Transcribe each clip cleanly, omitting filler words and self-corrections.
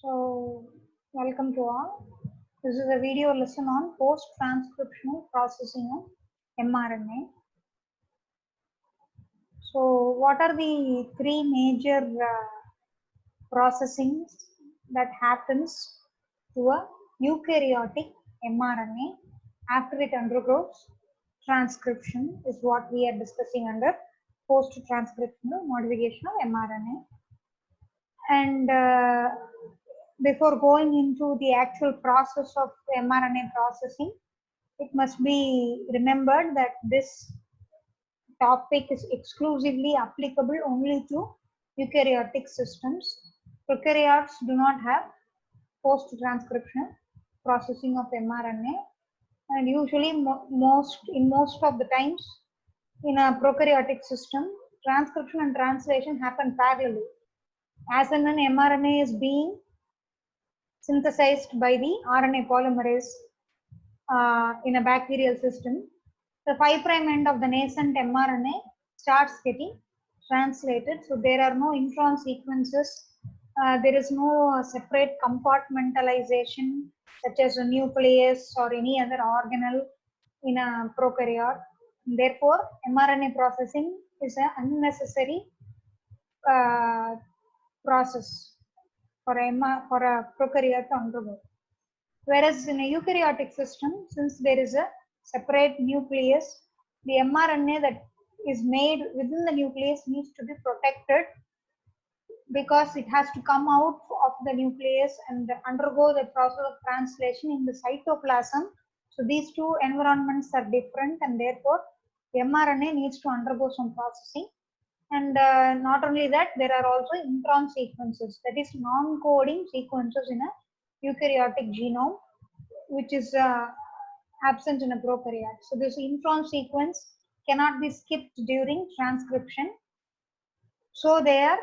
So, welcome to all. This is a video lesson on post-transcriptional processing of mRNA. So, what are the three major processings that happens to a eukaryotic mRNA after it undergoes transcription is what we are discussing under post-transcriptional modification of mRNA. And before going into the actual process of mRNA processing, it must be remembered that this topic is exclusively applicable only to eukaryotic systems. Prokaryotes do not have post-transcriptional processing of mRNA, and usually most of the times in a prokaryotic system, transcription and translation happen parallelly. As and when mRNA is being synthesized by the RNA polymerase in a bacterial system, the 5' end of the nascent mRNA starts getting translated. So there are no intron sequences. There is no separate compartmentalization such as a nucleus or any other organelle in a prokaryote. Therefore, mRNA processing is an unnecessary process for a prokaryote to undergo. Whereas in a eukaryotic system, since there is a separate nucleus, the mRNA that is made within the nucleus needs to be protected because it has to come out of the nucleus and undergo the process of translation in the cytoplasm. So these two environments are different, and therefore the mRNA needs to undergo some processing. And not only that, there are also intron sequences, that is non-coding sequences in a eukaryotic genome, which is absent in a prokaryote. So this intron sequence cannot be skipped during transcription. So they are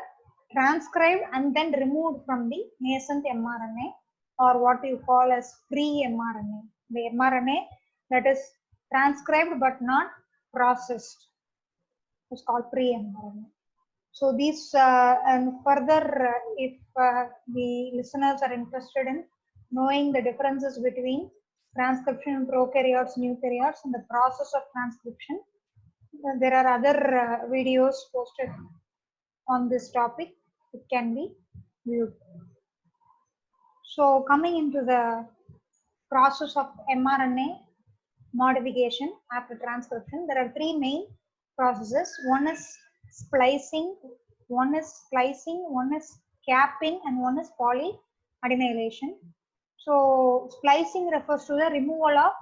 transcribed and then removed from the nascent mRNA, or what you call as free mRNA. The mRNA that is transcribed but not processed is called free mRNA. So these and further, if the listeners are interested in knowing the differences between transcription in prokaryotes and eukaryotes and the process of transcription, there are other videos posted on this topic. It can be viewed. So coming into the process of mRNA modification after transcription, there are three main processes. One is splicing, one is capping, and one is polyadenylation. So splicing refers to the removal of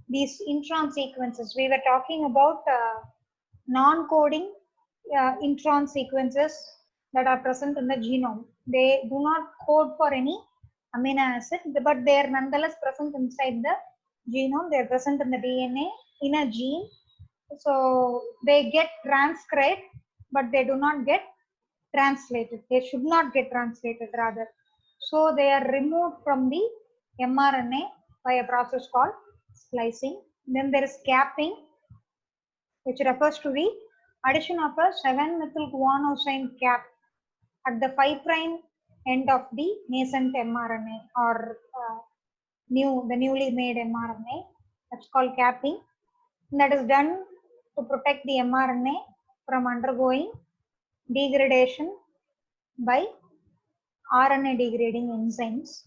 these intron sequences. We were talking about non-coding intron sequences that are present in the genome. They do not code for any amino acid, but they are nonetheless present inside the genome. They are present in the DNA in a gene. So they get transcribed, but they do not get translated. They should not get translated rather. So they are removed from the mRNA by a process called splicing. Then there is capping, which refers to the addition of a 7-methylguanosine cap at the 5' end of the nascent mRNA, or the newly made mRNA. That's called capping. And that is done to protect the mRNA from undergoing degradation by RNA degrading enzymes.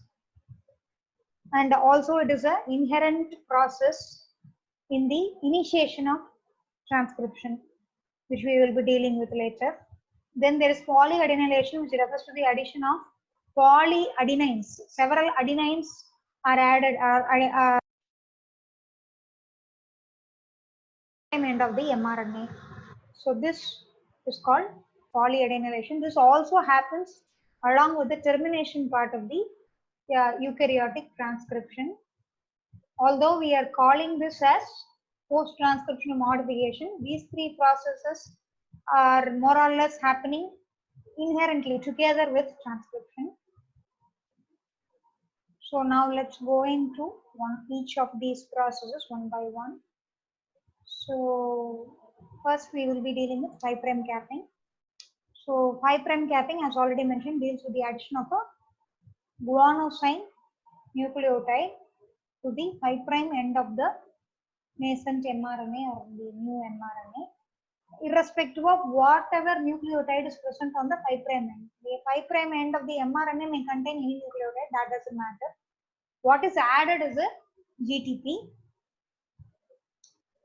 And also it is an inherent process in the initiation of transcription, which we will be dealing with later. Then there is polyadenylation, which refers to the addition of polyadenines. Several adenines are added end of the mRNA. So this is called polyadenylation. This also happens along with the termination part of the eukaryotic transcription. Although we are calling this as post-transcriptional modification, these three processes are more or less happening inherently together with transcription. So now let's go into each of these processes one by one. So first we will be dealing with 5' capping. So 5' capping, as already mentioned, deals with the addition of a guanosine nucleotide to the 5' end of the nascent mRNA or the new mRNA, irrespective of whatever nucleotide is present on the 5' end. The 5' end of the mRNA may contain any nucleotide, that doesn't matter. What is added is a GTP.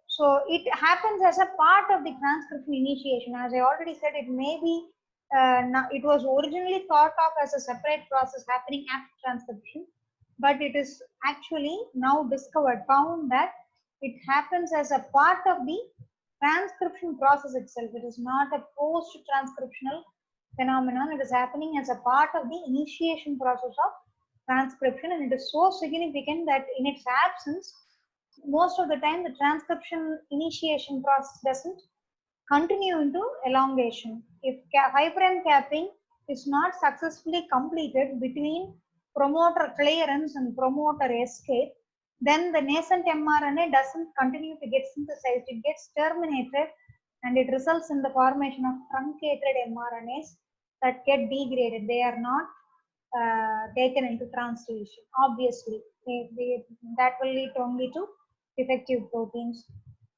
So it happens as a part of the transcription initiation. As I already said, it may be, it was originally thought of as a separate process happening after transcription, but it is actually now discovered, found that it happens as a part of the transcription process itself. It is not a post-transcriptional phenomenon. It is happening as a part of the initiation process of transcription, and it is so significant that in its absence, most of the time the transcription initiation process doesn't continue into elongation. If 5' capping is not successfully completed between promoter clearance and promoter escape, then the nascent mRNA doesn't continue to get synthesized. It gets terminated and it results in the formation of truncated mRNAs that get degraded. They are not taken into translation. Obviously, that will lead only to defective proteins.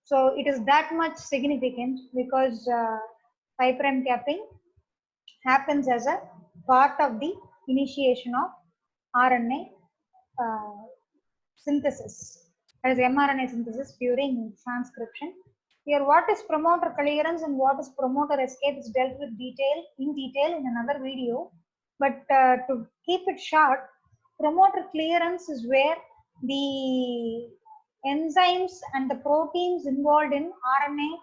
So it is that much significant because 5' capping happens as a part of the initiation of RNA synthesis, as mRNA synthesis during transcription. Here, what is promoter clearance and what is promoter escape is dealt with in detail in another video. But to keep it short, promoter clearance is where the enzymes and the proteins involved in RNA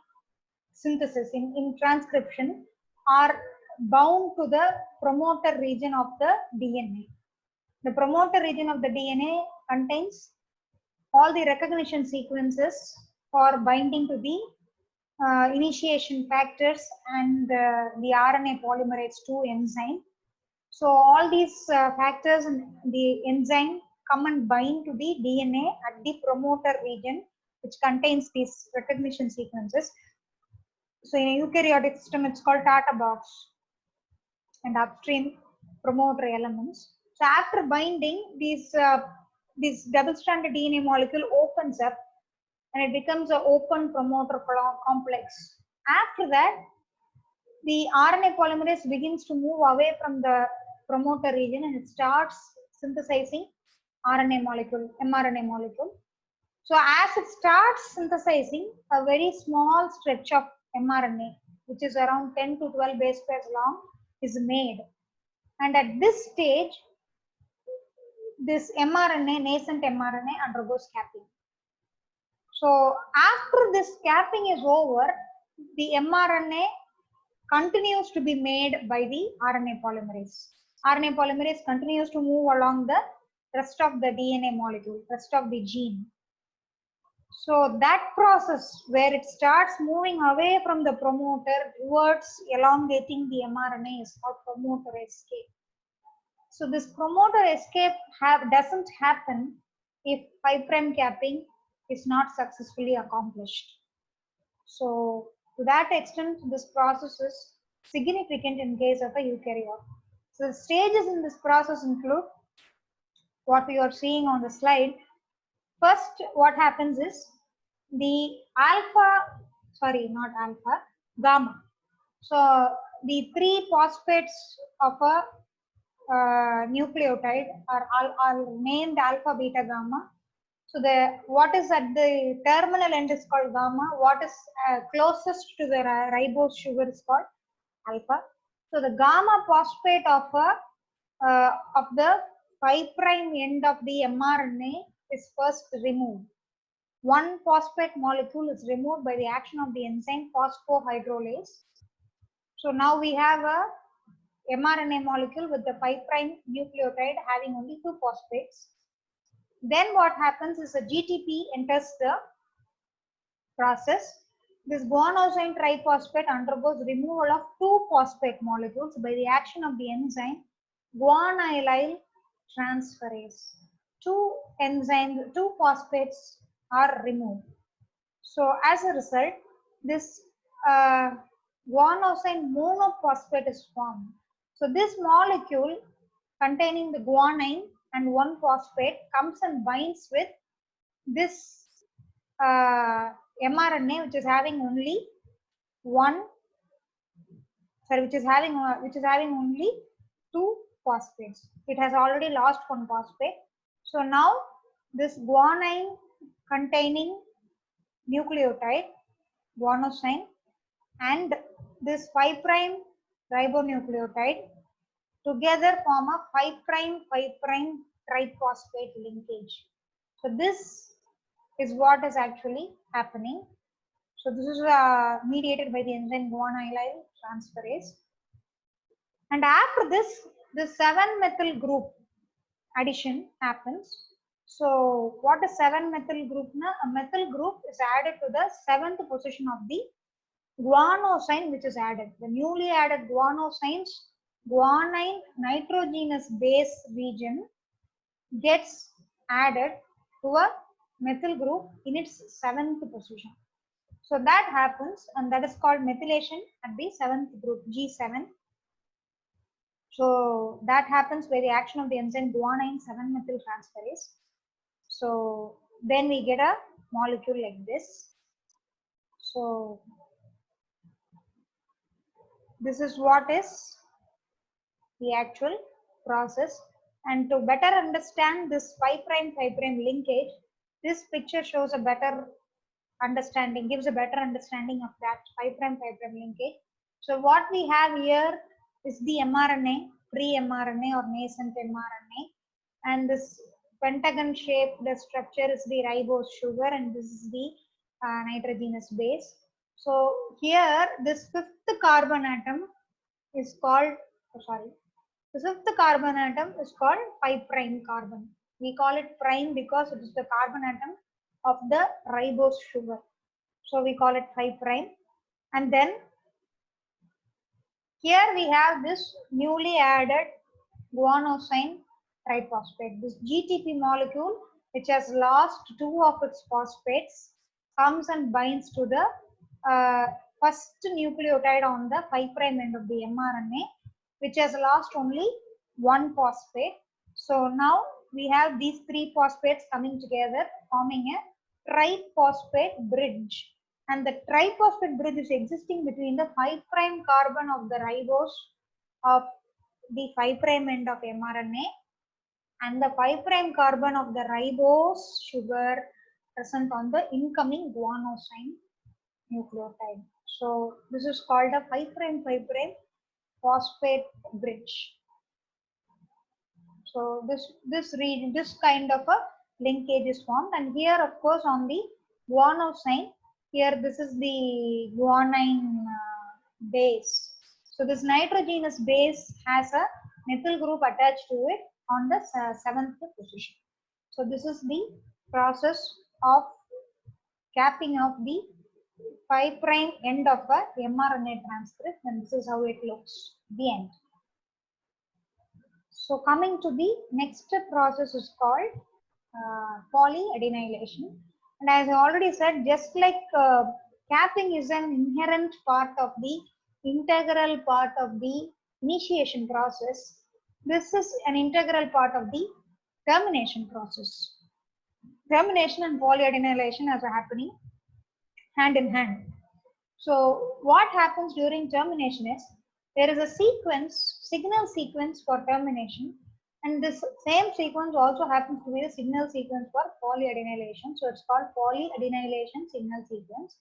synthesis in transcription are bound to the promoter region of the DNA. The promoter region of the DNA contains all the recognition sequences for binding to the initiation factors and the RNA polymerase II enzyme. So all these factors and the enzyme come and bind to the DNA at the promoter region, which contains these recognition sequences. So in a eukaryotic system, it's called Tata box and upstream promoter elements. So after binding, this double-stranded DNA molecule opens up and it becomes an open promoter complex. After that, the RNA polymerase begins to move away from the promoter region and it starts synthesizing RNA molecule, mRNA molecule. So as it starts synthesizing, a very small stretch of mRNA, which is around 10 to 12 base pairs long, is made. And at this stage, this mRNA, nascent mRNA, undergoes capping. So after this capping is over, the mRNA continues to be made by the RNA polymerase. RNA polymerase continues to move along the rest of the DNA molecule, rest of the gene. So that process where it starts moving away from the promoter towards elongating the mRNA is called promoter escape. So this promoter escape doesn't happen if 5' capping is not successfully accomplished. So to that extent, this process is significant in case of a eukaryote. So the stages in this process include what we are seeing on the slide. First, what happens is the gamma. So the 3 phosphates of a nucleotide are named alpha, beta, gamma. So what is at the terminal end is called gamma. What is closest to the ribose sugar is called alpha. So the gamma phosphate of the 5' end of the mRNA is first removed. One phosphate molecule is removed by the action of the enzyme phosphohydrolase. So now we have a mRNA molecule with the 5' nucleotide having only 2 phosphates. Then what happens is a GTP enters the process. This guanosine triphosphate undergoes removal of 2 phosphate molecules by the action of the enzyme guanylyl transferase. 2 phosphates are removed. So as a result, this guanosine monophosphate is formed. So this molecule containing the guanine and one phosphate comes and binds with this mRNA, which is having only one, sorry, which is having only two phosphates. It has already lost one phosphate. So now this guanine containing nucleotide, guanosine, and this 5' ribonucleotide together form a 5' triphosphate linkage. So this is what is actually happening. So this is mediated by the enzyme guanylyl transferase. And after this, the 7-methyl group addition happens. So what is 7-methyl group? A methyl group is added to the 7th position of the guanosine, which is added. The newly added guanosines, guanine nitrogenous base region gets added to a methyl group in its 7th position. So that happens, and that is called methylation at the 7th group, G7. So that happens by the action of the enzyme guanine 7-methyl transferase. So then we get a molecule like this. So this is what is the actual process. And to better understand this 5' linkage, this picture shows a better understanding, gives a better understanding of that 5' linkage. So what we have here is the mRNA, pre-mRNA or nascent mRNA, and this pentagon shaped structure is the ribose sugar, and this is the nitrogenous base. So here this 5th carbon atom is called, the 5th carbon atom is called 5' carbon. We call it prime because it is the carbon atom of the ribose sugar. So we call it 5'. And then here we have this newly added guanosine triphosphate. This GTP molecule, which has lost 2 of its phosphates, comes and binds to the first nucleotide on the 5' end of the mRNA, which has lost only 1 phosphate. So now we have these 3 phosphates coming together, forming a triphosphate bridge. And the triphosphate bridge is existing between the 5' carbon of the ribose of the 5' end of mRNA and the 5' carbon of the ribose sugar present on the incoming guanosine nucleotide. So this is called a 5' phosphate bridge. So this kind of a linkage is formed, and here of course on the guanosine, here this is the guanine base. So this nitrogenous base has a methyl group attached to it on the 7th position. So this is the process of capping of the 5' end of a mRNA transcript, and this is how it looks at the end. So coming to the next process is called polyadenylation. And as I already said, just like capping is an inherent part of the integral part of the initiation process, this is an integral part of the termination process. Termination and polyadenylation are happening hand in hand. So what happens during termination is there is a sequence, signal sequence for termination, and this same sequence also happens to be the signal sequence for polyadenylation. So it's called polyadenylation signal sequence.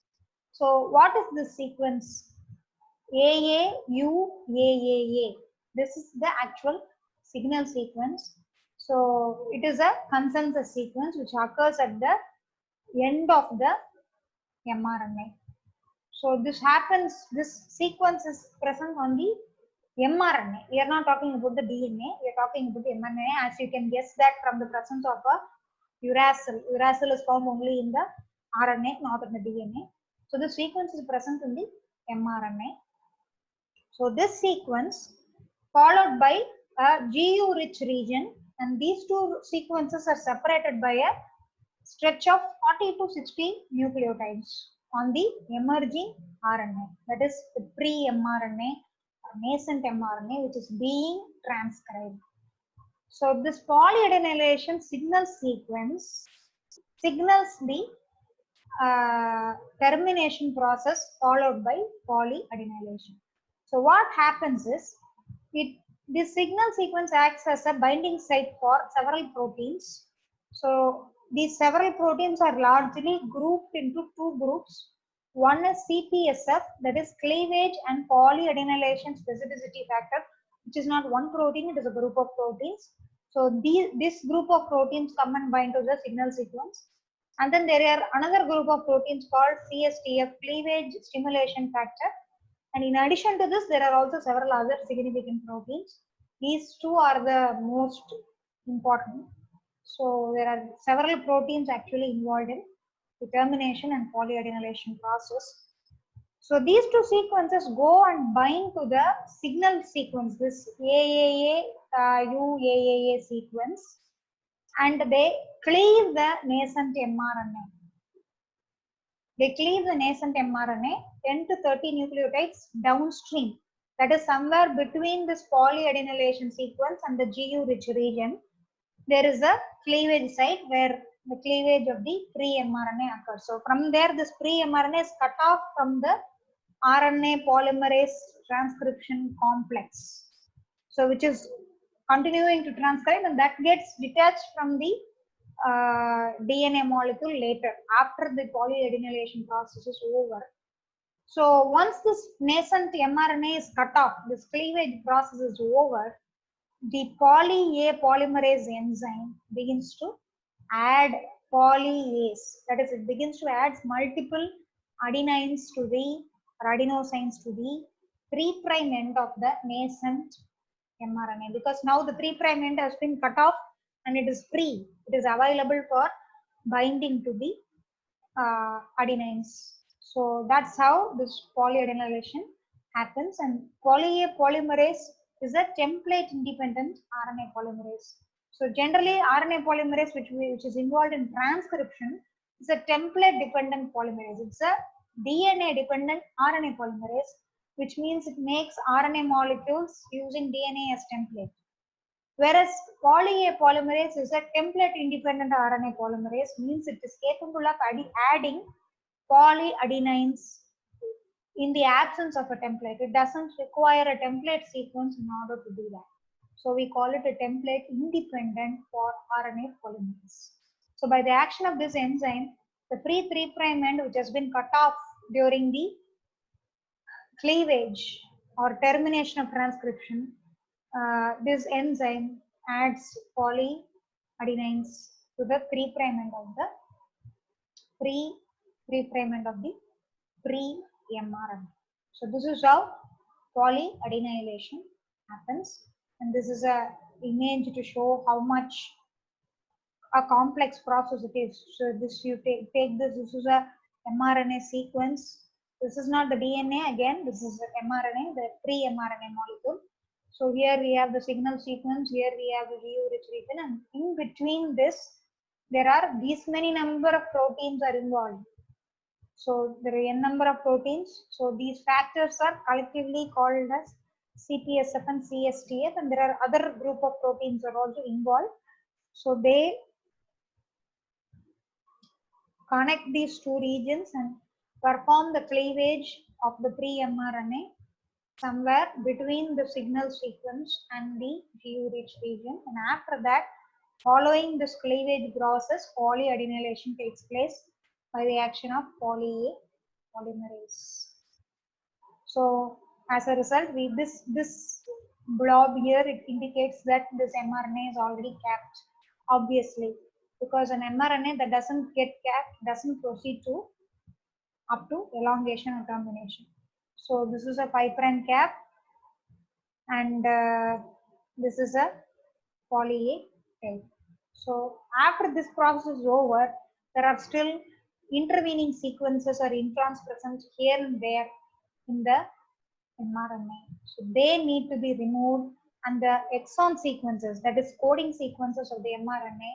So what is this sequence? AAUAAA. This is the actual signal sequence. So it is a consensus sequence which occurs at the end of the mRNA. So this happens, this sequence is present on the mRNA. We are not talking about the DNA, we are talking about the mRNA. As you can guess that from the presence of a uracil. Uracil is found only in the RNA, not in the DNA. So the sequence is present in the mRNA. So this sequence followed by a GU-rich region, and these two sequences are separated by a stretch of 40 to 60 nucleotides on the emerging RNA, that is the pre-mRNA or nascent mRNA, which is being transcribed. So this polyadenylation signal sequence signals the termination process followed by polyadenylation. So what happens is this signal sequence acts as a binding site for several proteins. So these several proteins are largely grouped into two groups. One is CPSF, that is cleavage and polyadenylation specificity factor, which is not one protein, it is a group of proteins. So this group of proteins come and bind to the signal sequence. And then there are another group of proteins called CSTF, cleavage stimulation factor. And in addition to this, there are also several other significant proteins. These two are the most important. So there are several proteins actually involved in the termination and polyadenylation process. So these two sequences go and bind to the signal sequence, this AAA, UAAA sequence, and they cleave the nascent mRNA. They cleave the nascent mRNA 10 to 30 nucleotides downstream. That is somewhere between this polyadenylation sequence and the GU-rich region. There is a cleavage site where the cleavage of the pre-mRNA occurs. So from there, this pre-mRNA is cut off from the RNA polymerase transcription complex. So which is continuing to transcribe, and that gets detached from the DNA molecule later after the polyadenylation process is over. So once this nascent mRNA is cut off, this cleavage process is over, the poly-A polymerase enzyme begins to add polyase. That is, it begins to add multiple adenines to the or adenosines to the 3' end of the nascent mRNA, because now the 3' end has been cut off and it is free. It is available for binding to the adenines. So that's how this polyadenylation happens. And poly-A polymerase is a template independent RNA polymerase. So generally RNA polymerase which is involved in transcription is a template dependent polymerase. It's a DNA dependent RNA polymerase, which means it makes RNA molecules using DNA as template. Whereas poly-A polymerase is a template independent RNA polymerase, means it is capable of adding polyadenines in the absence of a template. It doesn't require a template sequence in order to do that. So we call it a template independent for RNA polymerase. So by the action of this enzyme, the free 3' end which has been cut off during the cleavage or termination of transcription, this enzyme adds polyadenines to the 3' end of the pre-mRNA. So this is how polyadenylation happens, and this is a image to show how much a complex process it is. So this you take this. This is a mRNA sequence. This is not the DNA again. This is the mRNA, the pre-mRNA molecule. So here we have the signal sequence. Here we have the GU-rich region, and in between this, there are these many number of proteins are involved. So there are n number of proteins. So these factors are collectively called as CPSF and CSTF, and there are other group of proteins are also involved. So they connect these two regions and perform the cleavage of the pre-mRNA somewhere between the signal sequence and the GU-rich region. And after that, following this cleavage process, polyadenylation takes place by the action of poly-A polymerase. So as a result, this blob here, it indicates that this mRNA is already capped, obviously, because an mRNA that doesn't get capped doesn't proceed to up to elongation or termination. So this is a 5' cap, and this is a poly-A tail. So after this process is over, there are still intervening sequences or introns present here and there in the mRNA. So they need to be removed, and the exon sequences, that is coding sequences of the mRNA,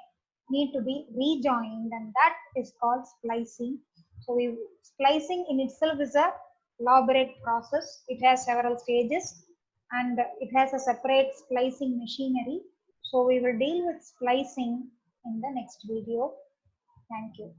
need to be rejoined, and that is called splicing. So splicing in itself is a elaborate process. It has several stages, and it has a separate splicing machinery. So we will deal with splicing in the next video. Thank you.